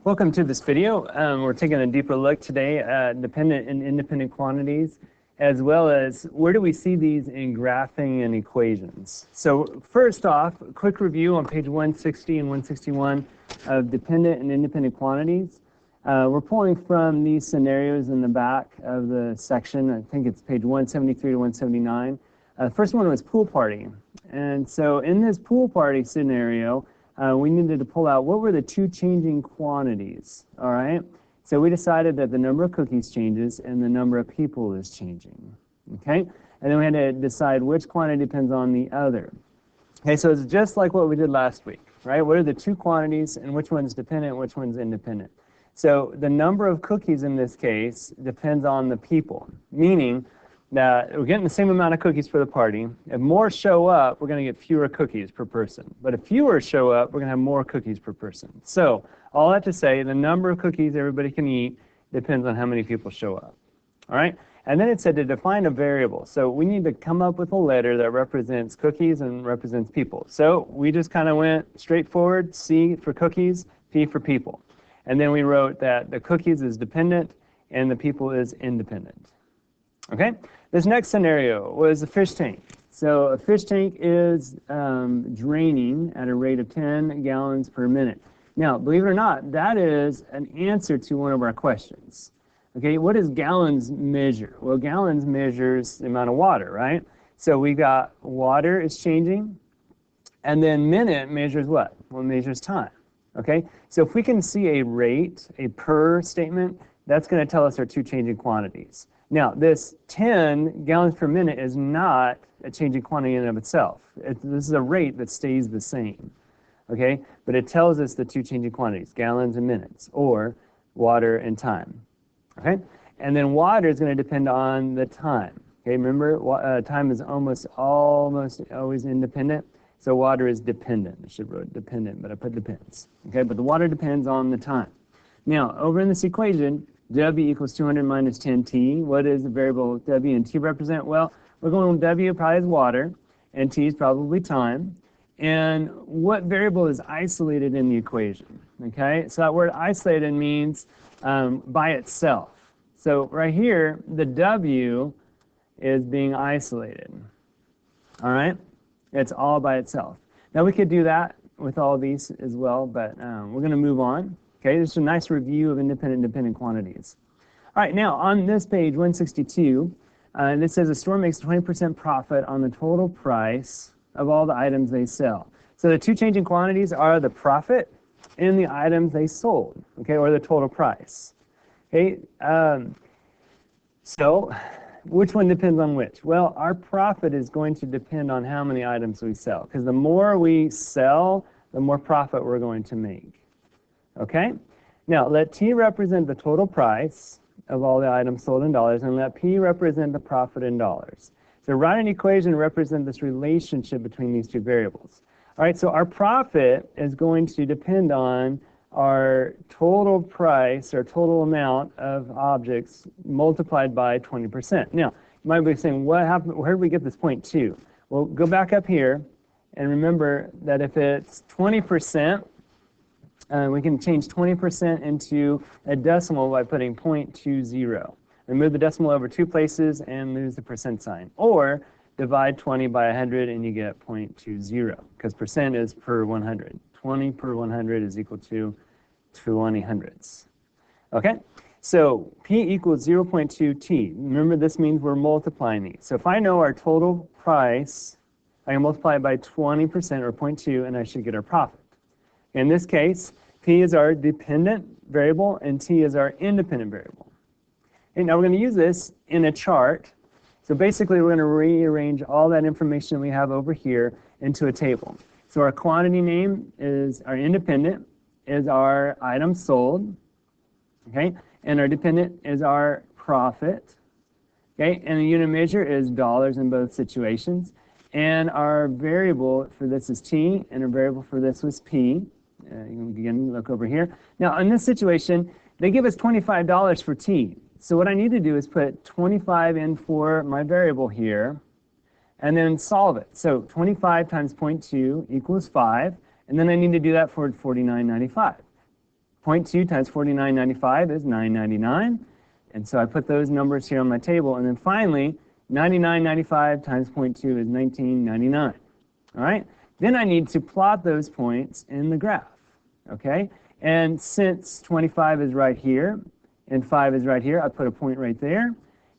Welcome to this video. We're taking a deeper look today at dependent and independent quantities, as well as where do we see these in graphing and equations. So first off, a quick review on page 160 and 161 of dependent and independent quantities. We're pulling from these scenarios in the back of the section. I think it's page 173 to 179. The first one was pool party. And so in this pool party scenario, we needed to pull out what were the two changing quantities, all right? So we decided that the number of cookies changes and the number of people is changing, okay? And then we had to decide which quantity depends on the other. Okay, so it's just like what we did last week, right? What are the two quantities and which one's dependent, which one's independent? So the number of cookies in this case depends on the people, meaning that we're getting the same amount of cookies for the party. If more show up, we're going to get fewer cookies per person. But if fewer show up, we're going to have more cookies per person. So all that to say, the number of cookies everybody can eat depends on how many people show up. All right? And then it said to define a variable. So we need to come up with a letter that represents cookies and represents people. So we just kind of went straightforward, C for cookies, P for people. And then we wrote that the cookies is dependent and the people is independent. Okay? This next scenario was a fish tank. So a fish tank is draining at a rate of 10 gallons per minute. Now, believe it or not, that is an answer to one of our questions. Okay, what does gallons measure? Well, gallons measures the amount of water, right? So we got water is changing, and then minute measures what? Well, it measures time. Okay, so if we can see a rate, a per statement, that's going to tell us our two changing quantities. Now, this 10 gallons per minute is not a changing quantity in and of itself. This is a rate that stays the same, okay? But it tells us the two changing quantities, gallons and minutes, or water and time, okay? And then water is going to depend on the time, okay? Remember, time is almost always independent, so water is dependent. I should have wrote dependent, but I put depends, okay? But the water depends on the time. Now, over in this equation, W equals 200 minus 10T. What does the variable W and T represent? Well, we're going with W probably is water, and T is probably time. And what variable is isolated in the equation? Okay, so that word isolated means by itself. So right here, the W is being isolated. All right, it's all by itself. Now we could do that with all these as well, but we're going to move on. Okay, this is a nice review of independent and dependent quantities. All right, now on this page, 162, it says a store makes 20% profit on the total price of all the items they sell. So the two changing quantities are the profit and the items they sold, okay, or the total price. Okay, so which one depends on which? Well, our profit is going to depend on how many items we sell, because the more we sell, the more profit we're going to make. Okay? Now, let T represent the total price of all the items sold in dollars, and let P represent the profit in dollars. So write an equation to represent this relationship between these two variables. All right, so our profit is going to depend on our total price, or total amount of objects multiplied by 20%. Now, you might be saying, what happened? Where did we get this 0.2? Well, go back up here, and remember that if it's 20%, we can change 20% into a decimal by putting 0.20. Remove the decimal over two places and lose the percent sign. Or divide 20 by 100 and you get 0.20, because percent is per 100. 20 per 100 is equal to 20 hundredths. Okay? So P equals 0.2T. Remember, this means we're multiplying these. So if I know our total price, I can multiply it by 20% or 0.2 and I should get our profit. In this case, P is our dependent variable and T is our independent variable. And now we're going to use this in a chart. So basically we're going to rearrange all that information we have over here into a table. So our quantity name is our independent, is our item sold, okay? And our dependent is our profit, okay? And the unit measure is dollars in both situations. And our variable for this is T, and our variable for this was P. You can again look over here. Now, in this situation, they give us $25 for T. So what I need to do is put 25 in for my variable here, and then solve it. So 25 times 0.2 equals 5, and then I need to do that for $49.95. 0.2 times 49.95 is 9.99. And so I put those numbers here on my table. And then finally, 99.95 times 0.2 is 19.99. All right? Then I need to plot those points in the graph. Okay? And since 25 is right here and 5 is right here, I put a point right there.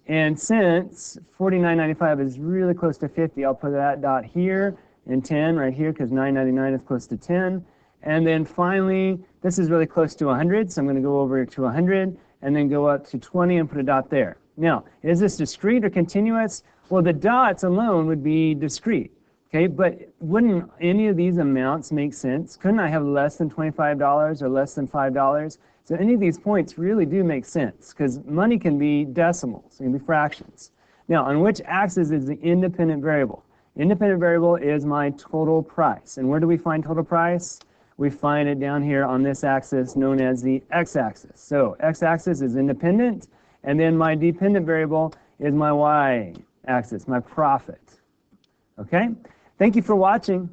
And since 49.95 is really close to 50, I'll put that dot here and 10 right here because 9.99 is close to 10. And then finally, this is really close to 100, so I'm going to go over to 100 and then go up to 20 and put a dot there. Now, is this discrete or continuous? Well, the dots alone would be discrete. Okay, but wouldn't any of these amounts make sense? Couldn't I have less than $25 or less than $5? So any of these points really do make sense because money can be decimals, it can be fractions. Now, on which axis is the independent variable? Independent variable is my total price. And where do we find total price? We find it down here on this axis known as the x-axis. So x-axis is independent, and then my dependent variable is my y-axis, my profit. Okay? Thank you for watching.